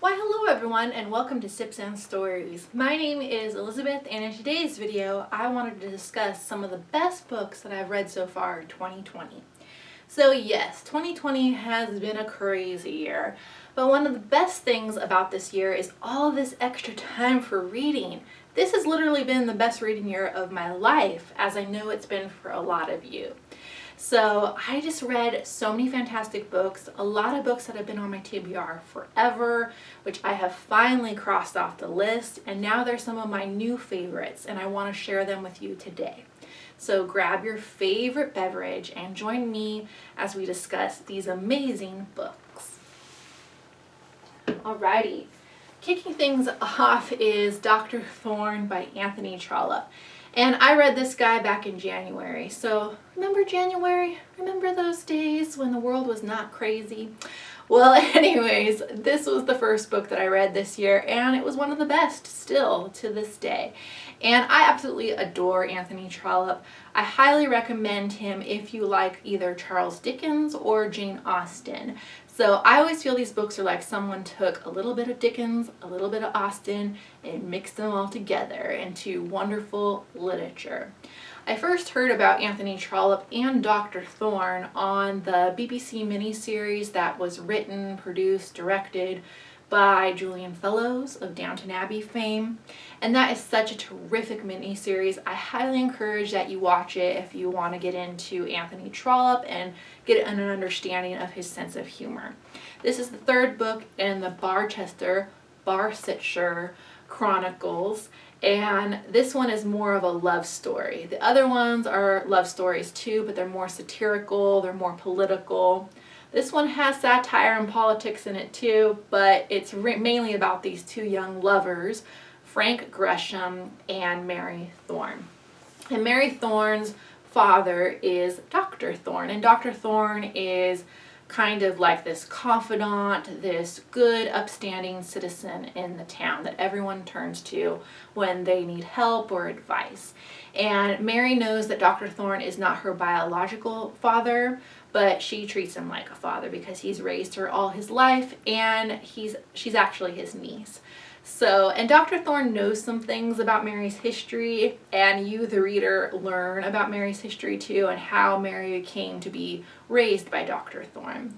Why hello everyone and welcome to Sipz and Storiez. My name is Elizabeth and in today's video I wanted to discuss some of the best books that I've read so far in 2020. So yes, 2020 has been a crazy year, but one of the best things about this year is all this extra time for reading. This has literally been the best reading year of my life, as I know it's been for a lot of you. So I just read so many fantastic books, a lot of books that have been on my TBR forever, which I have finally crossed off the list, and now they're some of my new favorites and I want to share them with you today. So grab your favorite beverage and join me as we discuss these amazing books. Alrighty, kicking things off is Dr. Thorne by Anthony Trollope. And I read this guy back in January. So remember January? Remember those days when the world was not crazy? Well, anyways, this was the first book that I read this year and it was one of the best still to this day. And I absolutely adore Anthony Trollope. I highly recommend him if you like either Charles Dickens or Jane Austen. So I always feel these books are like someone took a little bit of Dickens, a little bit of Austen, and mixed them all together into wonderful literature. I first heard about Anthony Trollope and Dr. Thorne on the BBC miniseries that was written, produced, directed by Julian Fellowes of Downton Abbey fame. And that is such a terrific miniseries. I highly encourage that you watch it if you want to get into Anthony Trollope and get an understanding of his sense of humor. This is the third book in the Barsetshire Chronicles, and this one is more of a love story. The other ones are love stories too, but they're more satirical, they're more political. This one has satire and politics in it too, but it's mainly about these two young lovers, Frank Gresham and Mary Thorne. And Mary Thorne's father is Dr. Thorne, and Dr. Thorne is kind of like this confidant, this good, upstanding citizen in the town that everyone turns to when they need help or advice. And Mary knows that Dr. Thorne is not her biological father, but she treats him like a father because he's raised her all his life and she's actually his niece. So, and Dr. Thorne knows some things about Mary's history, and you, the reader, learn about Mary's history too and how Mary came to be raised by Dr. Thorne.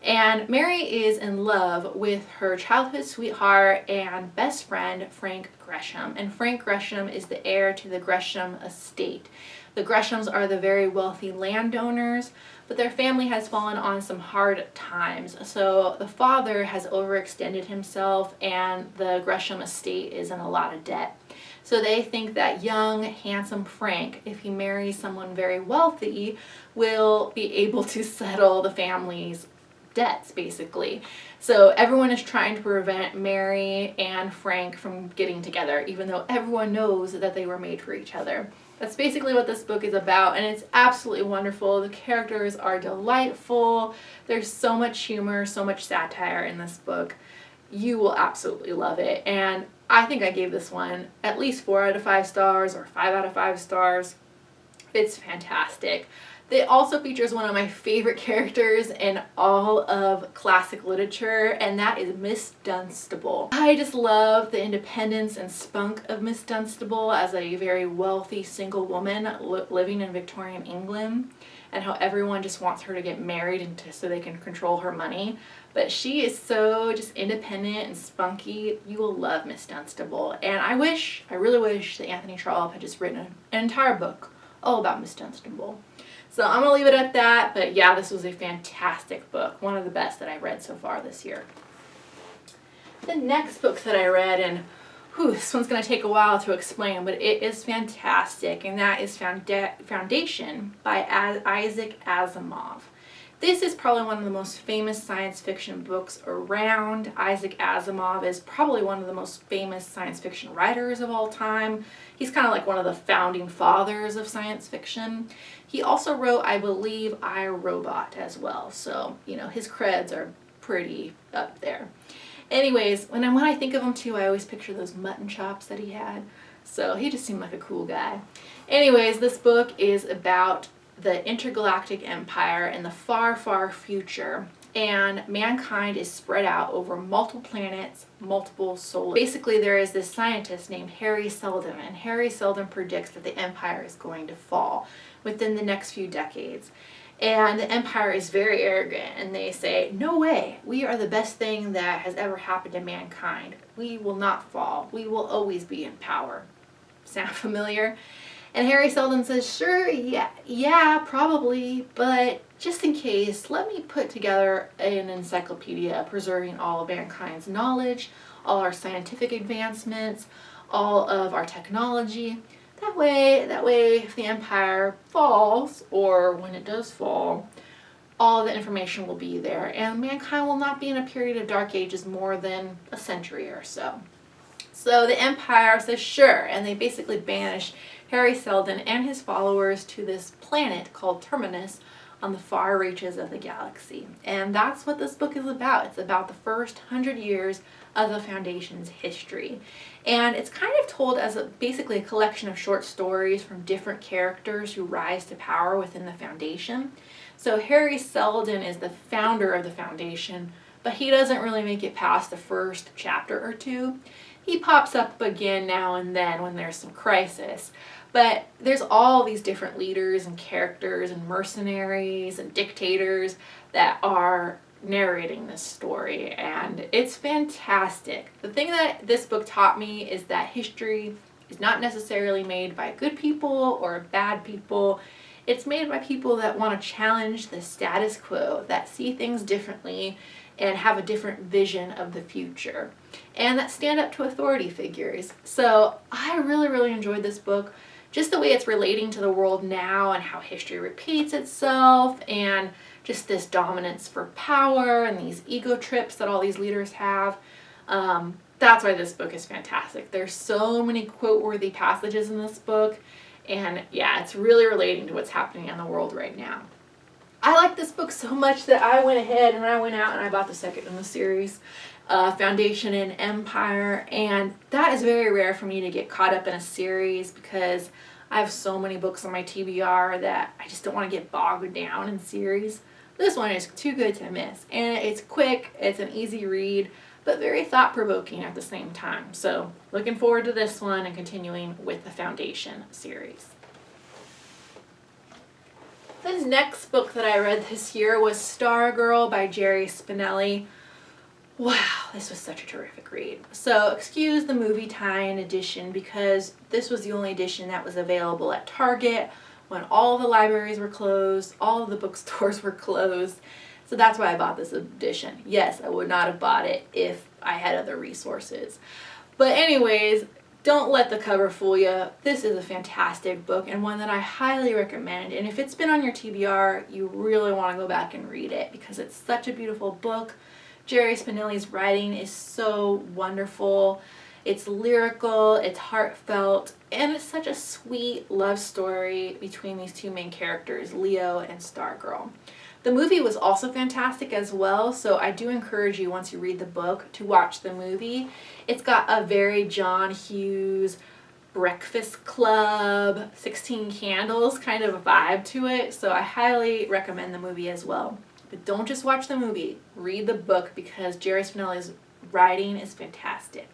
And Mary is in love with her childhood sweetheart and best friend, Frank Gresham. And Frank Gresham is the heir to the Gresham estate. The Greshams are the very wealthy landowners, but their family has fallen on some hard times. So the father has overextended himself and the Gresham estate is in a lot of debt. So they think that young, handsome Frank, if he marries someone very wealthy, will be able to settle the family's debts, basically. So everyone is trying to prevent Mary and Frank from getting together, even though everyone knows that they were made for each other. That's basically what this book is about, and it's absolutely wonderful. The characters are delightful. There's so much humor, so much satire in this book. You will absolutely love it, and I think I gave this one at least 4 out of 5 stars or 5 out of 5 stars. It's fantastic. It also features one of my favorite characters in all of classic literature, and that is Miss Dunstable. I just love the independence and spunk of Miss Dunstable as a very wealthy single woman living in Victorian England, and how everyone just wants her to get married so they can control her money. But she is so just independent and spunky. You will love Miss Dunstable. And I really wish that Anthony Trollope had just written an entire book all about Miss Dunstable. So I'm going to leave it at that, but yeah, this was a fantastic book. One of the best that I've read so far this year. The next book that I read, and this one's going to take a while to explain, but it is fantastic, and that is Foundation by Isaac Asimov. This is probably one of the most famous science fiction books around. Isaac Asimov is probably one of the most famous science fiction writers of all time. He's kind of like one of the founding fathers of science fiction. He also wrote, I believe, I, Robot as well. So, you know, his creds are pretty up there. Anyways, when I think of him too, I always picture those mutton chops that he had. So he just seemed like a cool guy. Anyways, this book is about the intergalactic empire in the far, far future. and mankind is spread out over multiple planets, multiple solar. Basically, there is this scientist named Harry Seldon, and Harry Seldon predicts that the Empire is going to fall within the next few decades. And the Empire is very arrogant, and they say, no way, we are the best thing that has ever happened to mankind. We will not fall. We will always be in power. Sound familiar? And Harry Seldon says, sure, yeah, probably, but just in case, let me put together an encyclopedia preserving all of mankind's knowledge, all our scientific advancements, all of our technology. That way, if the Empire falls, or when it does fall, all the information will be there, and mankind will not be in a period of dark ages more than a century or so. So the Empire says sure, and they basically banish Harry Seldon and his followers to this planet called Terminus on the far reaches of the galaxy. And that's what this book is about. It's about the first 100 years of the Foundation's history. And it's kind of told as basically a collection of short stories from different characters who rise to power within the Foundation. So Harry Seldon is the founder of the Foundation, but he doesn't really make it past the first chapter or two. He pops up again now and then when there's some crisis. But there's all these different leaders and characters and mercenaries and dictators that are narrating this story, and it's fantastic. The thing that this book taught me is that history is not necessarily made by good people or bad people. It's made by people that want to challenge the status quo, that see things differently and have a different vision of the future, and that stand up to authority figures. So I really enjoyed this book. Just the way it's relating to the world now and how history repeats itself, and just this dominance for power and these ego trips that all these leaders have. That's why this book is fantastic. There's so many quote-worthy passages in this book, and yeah, it's really relating to what's happening in the world right now. I like this book so much that I went ahead and I went out and I bought the second in the series, Foundation and Empire, and that is very rare for me to get caught up in a series because I have so many books on my TBR that I just don't want to get bogged down in series. This one is too good to miss, and it's quick, it's an easy read, but very thought-provoking at the same time. So looking forward to this one and continuing with the Foundation series. The next book that I read this year was Stargirl by Jerry Spinelli. Wow, this was such a terrific read. So excuse the movie tie-in edition because this was the only edition that was available at Target when all the libraries were closed, all of the bookstores were closed. So that's why I bought this edition. Yes, I would not have bought it if I had other resources. But anyways, don't let the cover fool you. This is a fantastic book and one that I highly recommend. And if it's been on your TBR, you really want to go back and read it because it's such a beautiful book. Jerry Spinelli's writing is so wonderful. It's lyrical, it's heartfelt, and it's such a sweet love story between these two main characters, Leo and Stargirl. The movie was also fantastic as well, so I do encourage you, once you read the book, to watch the movie. It's got a very John Hughes, Breakfast Club, 16 Candles kind of a vibe to it, so I highly recommend the movie as well. But don't just watch the movie, read the book because Jerry Spinelli's writing is fantastic.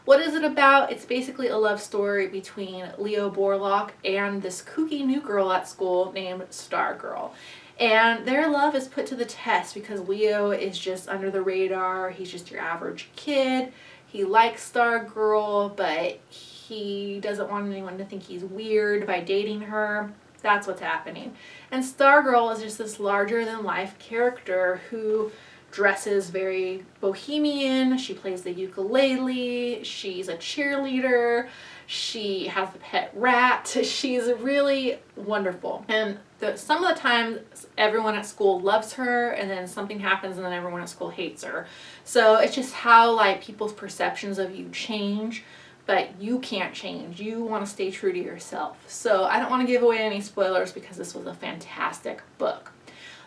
What is it about? It's basically a love story between Leo Borlock and this kooky new girl at school named Stargirl. And their love is put to the test because Leo is just under the radar. He's just your average kid. He likes Stargirl, but he doesn't want anyone to think he's weird by dating her. That's what's happening. And Stargirl is just this larger-than-life character who dresses very bohemian. She plays the ukulele. She's a cheerleader. She has a pet rat. She's really wonderful. And some of the time, everyone at school loves her, and then something happens, and then everyone at school hates her. So it's just how like people's perceptions of you change. But you can't change. You want to stay true to yourself. So I don't want to give away any spoilers because this was a fantastic book.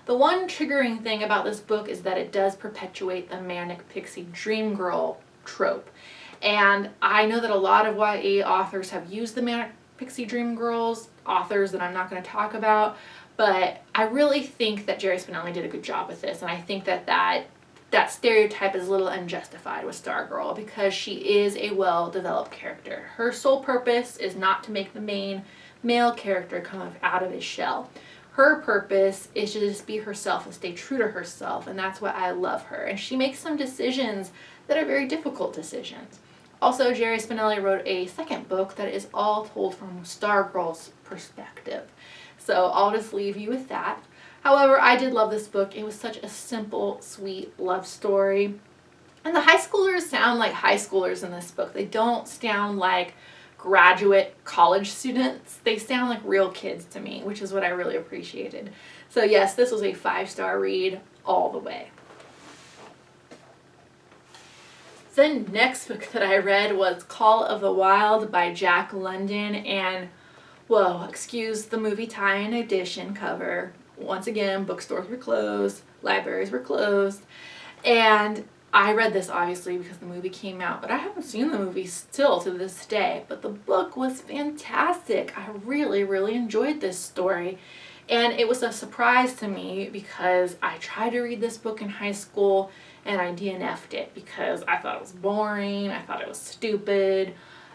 The one triggering thing about this book is that it does perpetuate the manic pixie dream girl trope. And I know that a lot of YA authors have used the manic pixie dream girls, authors that I'm not going to talk about, But I really think that Jerry Spinelli did a good job with this, and I think that stereotype is a little unjustified with Stargirl because she is a well-developed character. Her sole purpose is not to make the main male character come out of his shell. Her purpose is to just be herself and stay true to herself, and that's why I love her. And she makes some decisions that are very difficult decisions. Also, Jerry Spinelli wrote a second book that is all told from Stargirl's perspective. So I'll just leave you with that. However, I did love this book. It was such a simple, sweet love story. And the high schoolers sound like high schoolers in this book. They don't sound like graduate college students. They sound like real kids to me, which is what I really appreciated. So yes, this was a 5-star read all the way. The next book that I read was Call of the Wild by Jack London, and whoa, excuse the movie tie-in edition cover. Once again, bookstores were closed, libraries were closed, and I read this obviously because the movie came out, but I haven't seen the movie still to this day. But the book was fantastic. I really, really enjoyed this story, and it was a surprise to me because I tried to read this book in high school and I DNF'd it because I thought it was boring, I thought it was stupid,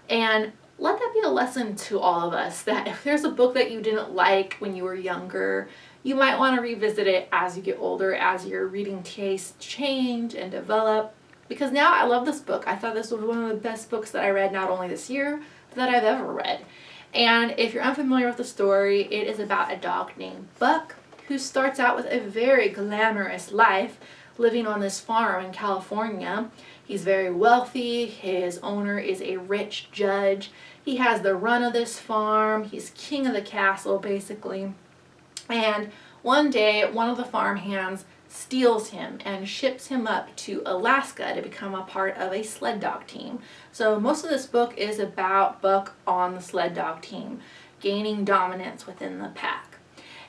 and let that be a lesson to all of us that if there's a book that you didn't like when you were younger, you might want to revisit it as you get older, as your reading tastes change and develop. Because now I love this book. I thought this was one of the best books that I read not only this year, but that I've ever read. And if you're unfamiliar with the story, it is about a dog named Buck who starts out with a very glamorous life living on this farm in California. He's very wealthy. His owner is a rich judge. He has the run of this farm. He's king of the castle, basically. And one day, one of the farm hands steals him and ships him up to Alaska to become a part of a sled dog team. So most of this book is about Buck on the sled dog team, gaining dominance within the pack.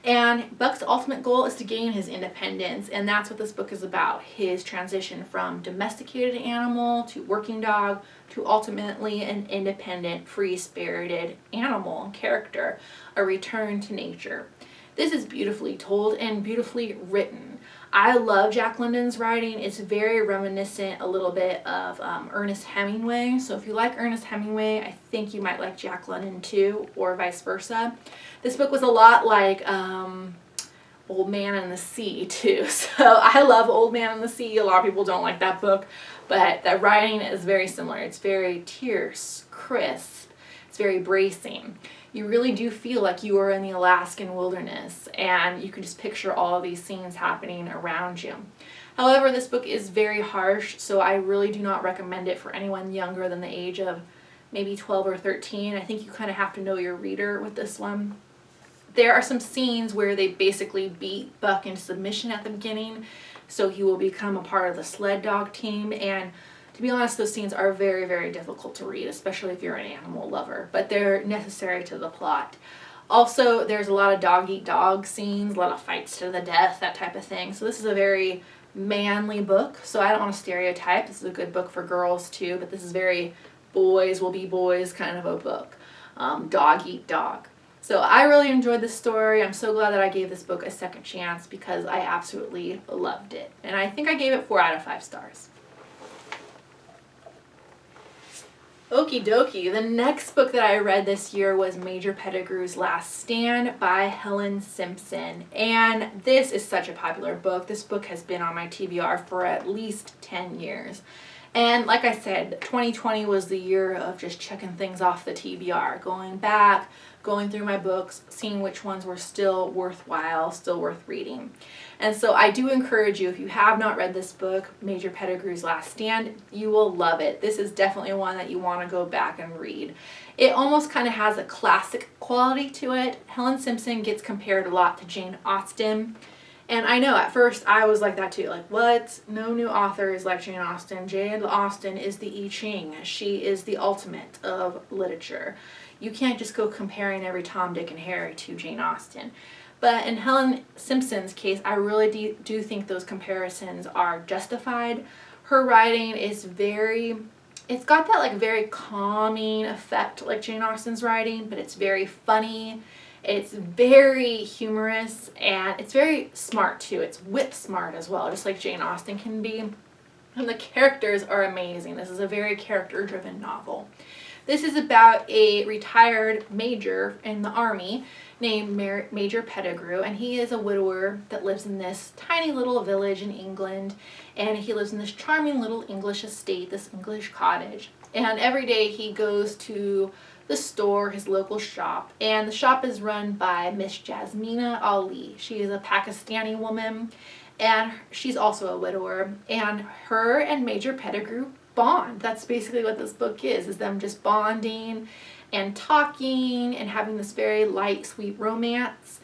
And Buck's ultimate goal is to gain his independence, and that's what this book is about. His transition from domesticated animal to working dog to ultimately an independent, free-spirited animal and character, a return to nature. This is beautifully told and beautifully written. I love Jack London's writing. It's very reminiscent a little bit of Ernest Hemingway. So if you like Ernest Hemingway, I think you might like Jack London too, or vice versa. This book was a lot like Old Man and the Sea too. So I love Old Man and the Sea. A lot of people don't like that book, but the writing is very similar. It's very terse, crisp. It's very bracing. You really do feel like you are in the Alaskan wilderness, and you can just picture all of these scenes happening around you. However, this book is very harsh, so I really do not recommend it for anyone younger than the age of maybe 12 or 13. I think you kind of have to know your reader with this one. There are some scenes where they basically beat Buck into submission at the beginning, so he will become a part of the sled dog team, and to be honest, those scenes are very, very difficult to read, especially if you're an animal lover, but they're necessary to the plot. Also, there's a lot of dog-eat-dog scenes, a lot of fights to the death, that type of thing. So this is a very manly book, so I don't want to stereotype. This is a good book for girls too, but this is very boys will be boys kind of a book. Dog-eat-dog. So I really enjoyed this story. I'm so glad that I gave this book a second chance because I absolutely loved it. And I think I gave it 4 out of 5 stars. Okie dokie, the next book that I read this year was Major Pettigrew's Last Stand by Helen Simpson. And this is such a popular book. This book has been on my TBR for at least 10 years. And like I said, 2020 was the year of just checking things off the TBR, going back, going through my books, seeing which ones were still worthwhile, still worth reading. And so I do encourage you, if you have not read this book, Major Pettigrew's Last Stand, you will love it. This is definitely one that you want to go back and read. It almost kind of has a classic quality to it. Helen Simpson gets compared a lot to Jane Austen. And I know at first I was like that too, like what? No new author is like Jane Austen. Jane Austen is the I Ching. She is the ultimate of literature. You can't just go comparing every Tom, Dick, and Harry to Jane Austen. But in Helen Simpson's case, I really do think those comparisons are justified. Her writing is it's got that like very calming effect like Jane Austen's writing, but it's very funny. It's very humorous, and it's very smart too. It's wit smart as well, just like Jane Austen can be. And the characters are amazing. This is a very character-driven novel. This is about a retired major in the army named Major Pettigrew, and he is a widower that lives in this tiny little village in England, and he lives in this charming little English estate, this English cottage. And every day he goes to the store, his local shop, and the shop is run by Miss Jasmina Ali. She is a Pakistani woman, and she's also a widower, and her and Major Pettigrew bond. That's basically what this book is them just bonding and talking and having this very light, sweet romance.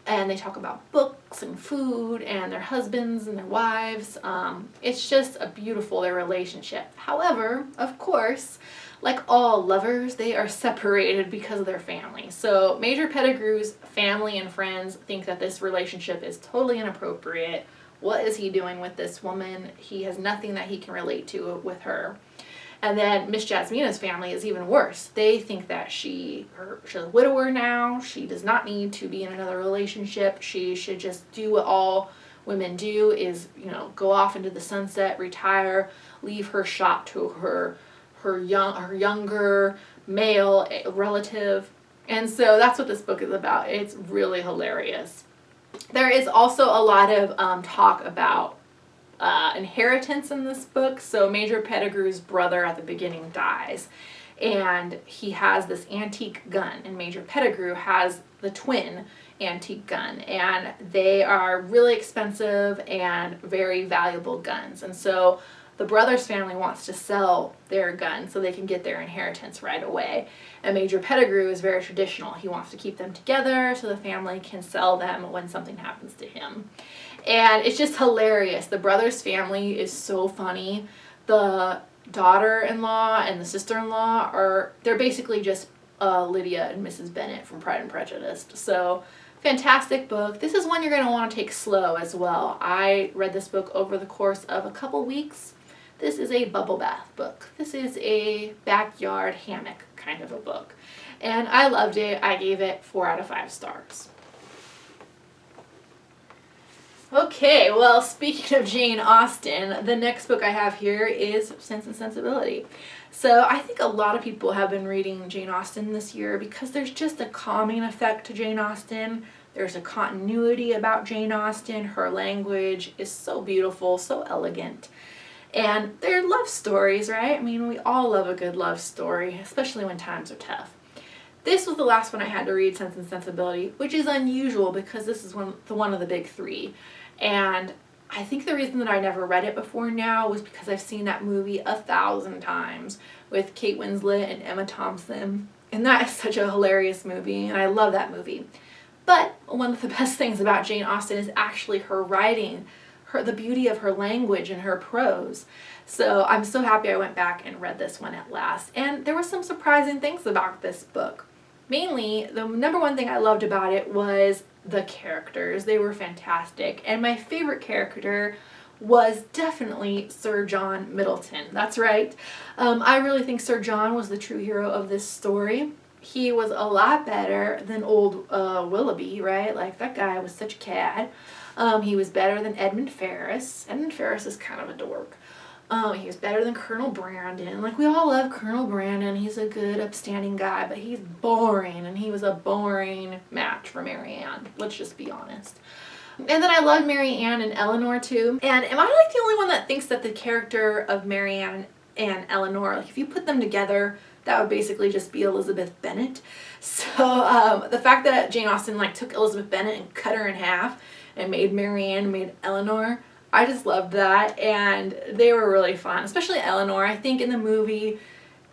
And they talk about books and food and their husbands and their wives. It's just a beautiful, their relationship. However, of course, like all lovers, they are separated because of their family. So Major Pettigrew's family and friends think that this relationship is totally inappropriate. What is he doing with this woman? He has nothing that he can relate to with her. And then Miss Jasmina's family is even worse. They think that she's a widower now. She does not need to be in another relationship. She should just do what all women do, is, go off into the sunset, retire, leave her shop to her younger male relative. And so that's what this book is about. It's really hilarious. There is also a lot of talk about inheritance in this book. So Major Pettigrew's brother at the beginning dies, and he has this antique gun, and Major Pettigrew has the twin antique gun, and they are really expensive and very valuable guns. And so the brother's family wants to sell their gun so they can get their inheritance right away. And Major Pettigrew is very traditional. He wants to keep them together so the family can sell them when something happens to him. And it's just hilarious. The brother's family is so funny. The daughter-in-law and the sister-in-law they're basically just Lydia and Mrs. Bennet from Pride and Prejudice. So fantastic book. This is one you're going to want to take slow as well. I read this book over the course of a couple weeks. This is a bubble bath book. This is a backyard hammock kind of a book. And I loved it. I gave it 4 out of 5 stars. Okay, well, speaking of Jane Austen, the next book I have here is Sense and Sensibility. So I think a lot of people have been reading Jane Austen this year because there's just a calming effect to Jane Austen. There's a continuity about Jane Austen. Her language is so beautiful, so elegant. And they're love stories, right? I mean, we all love a good love story, especially when times are tough. This was the last one I had to read, Sense and Sensibility, which is unusual because this is one of the big 3. And I think the reason that I never read it before now was because I've seen that movie 1,000 times with Kate Winslet and Emma Thompson. And that is such a hilarious movie, and I love that movie. But one of the best things about Jane Austen is actually her writing, the beauty of her language and her prose. So I'm so happy I went back and read this one at last. And there were some surprising things about this book. Mainly, the number one thing I loved about it was the characters. They were fantastic. And my favorite character was definitely Sir John Middleton. That's right. I really think Sir John was the true hero of this story. He was a lot better than old Willoughby, right? Like, that guy was such a cad. He was better than Edmund Ferrars. Edmund Ferrars is kind of a dork. He was better than Colonel Brandon. Like, we all love Colonel Brandon. He's a good, upstanding guy, but he's boring, and he was a boring match for Marianne. Let's just be honest. And then I loved Marianne and Eleanor, too. And am I, like, the only one that thinks that the character of Marianne and Eleanor, like, if you put them together, that would basically just be Elizabeth Bennet. So, the fact that Jane Austen, like, took Elizabeth Bennet and cut her in half and made Marianne, made Eleanor, I just loved that, and they were really fun, especially Eleanor. I think in the movie,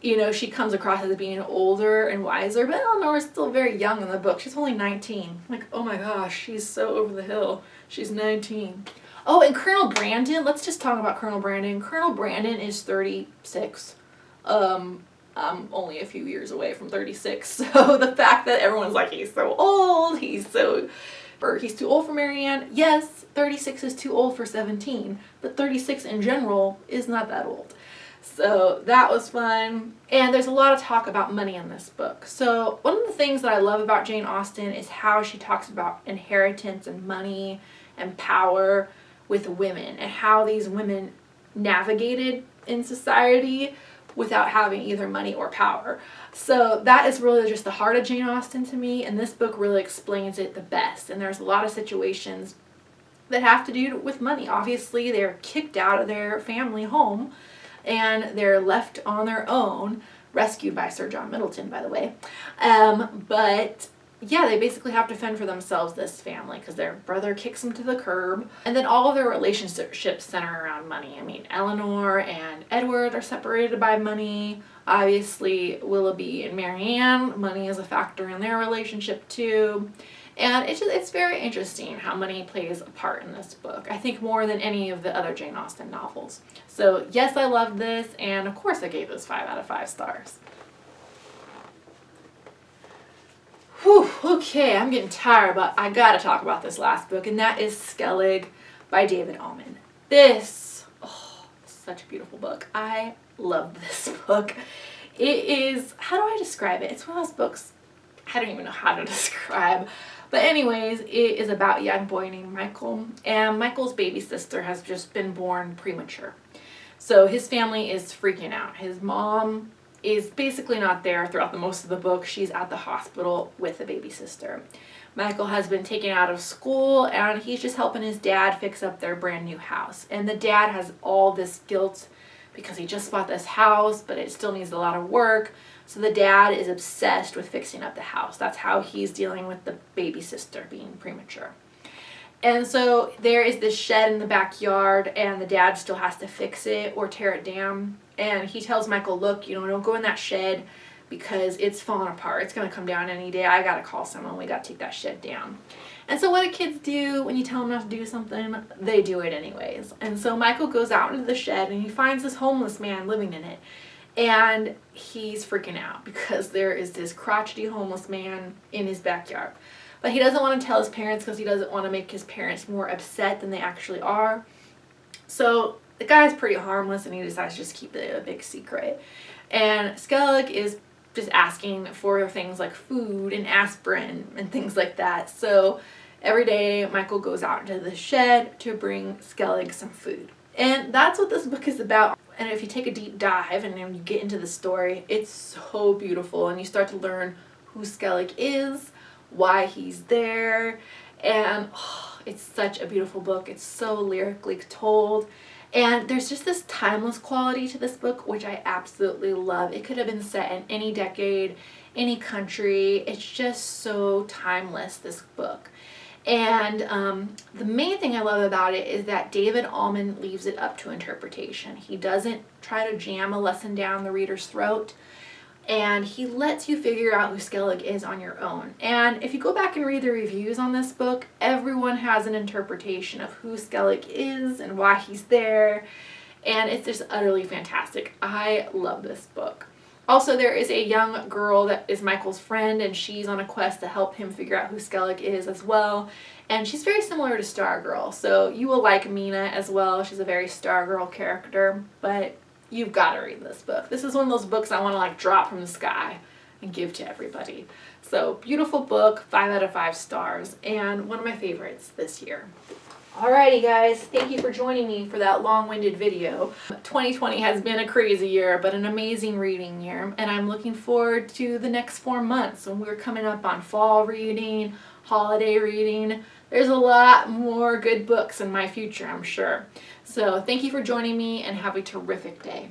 she comes across as being older and wiser, but Eleanor is still very young in the book. She's only 19. Like, oh my gosh, she's so over the hill. She's 19. Oh, and Colonel Brandon, let's just talk about Colonel Brandon. Colonel Brandon is 36. I'm only a few years away from 36, so the fact that everyone's like, he's so old, he's too old for Marianne. Yes, 36 is too old for 17, but 36 in general is not that old. So that was fun. And there's a lot of talk about money in this book. So one of the things that I love about Jane Austen is how she talks about inheritance and money and power with women, and how these women navigated in society without having either money or power. So that is really just the heart of Jane Austen to me, and this book really explains it the best. And there's a lot of situations that have to do with money. Obviously, they're kicked out of their family home and they're left on their own, rescued by Sir John Middleton, by the way. But yeah, they basically have to fend for themselves, this family, because their brother kicks them to the curb. And then all of their relationships center around money. I mean, Eleanor and Edward are separated by money. Obviously, Willoughby and Marianne, money is a factor in their relationship too. And it's very interesting how money plays a part in this book. I think more than any of the other Jane Austen novels. So yes, I loved this, and of course I gave this 5 out of 5 stars. Whew, okay, I'm getting tired, but I gotta talk about this last book, and that is Skellig by David Almond. This, such a beautiful book. I love this book. It is, how do I describe it? It's one of those books I don't even know how to describe. But anyways, it is about a young boy named Michael, and Michael's baby sister has just been born premature. So his family is freaking out. His mom is basically not there throughout the most of the book. She's at the hospital with the baby sister. Michael has been taken out of school, and he's just helping his dad fix up their brand new house. And the dad has all this guilt because he just bought this house, but it still needs a lot of work. So the dad is obsessed with fixing up the house. That's how he's dealing with the baby sister being premature. And so there is this shed in the backyard, and the dad still has to fix it or tear it down. And he tells Michael, look, don't go in that shed because it's falling apart. It's going to come down any day. I got to call someone. We got to take that shed down. And so what do kids do when you tell them not to do something? They do it anyways. And so Michael goes out into the shed, and he finds this homeless man living in it. And he's freaking out because there is this crotchety homeless man in his backyard. But he doesn't want to tell his parents because he doesn't want to make his parents more upset than they actually are. So the guy's pretty harmless, and he decides to just keep it a big secret. And Skellig is just asking for things like food and aspirin and things like that. So every day Michael goes out into the shed to bring Skellig some food. And that's what this book is about. And if you take a deep dive and then you get into the story, it's so beautiful, and you start to learn who Skellig is, why he's there, and it's such a beautiful book. It's so lyrically told, and there's just this timeless quality to this book, which I absolutely love. It could have been set in any decade, any country. It's just so timeless, this book. And the main thing I love about it is that David Almond leaves it up to interpretation. He doesn't try to jam a lesson down the reader's throat, and he lets you figure out who Skellig is on your own. And if you go back and read the reviews on this book, everyone has an interpretation of who Skellig is and why he's there, and it's just utterly fantastic. I love this book. Also, there is a young girl that is Michael's friend, and she's on a quest to help him figure out who Skellig is as well. And she's very similar to Stargirl, so you will like Mina as well. She's a very Stargirl character, but you've got to read this book. This is one of those books I want to drop from the sky and give to everybody. So, beautiful book, 5 out of 5 stars, and one of my favorites this year. Alrighty guys, thank you for joining me for that long-winded video. 2020 has been a crazy year, but an amazing reading year, and I'm looking forward to the next 4 months when we're coming up on fall reading, holiday reading. There's a lot more good books in my future, I'm sure. So thank you for joining me, and have a terrific day.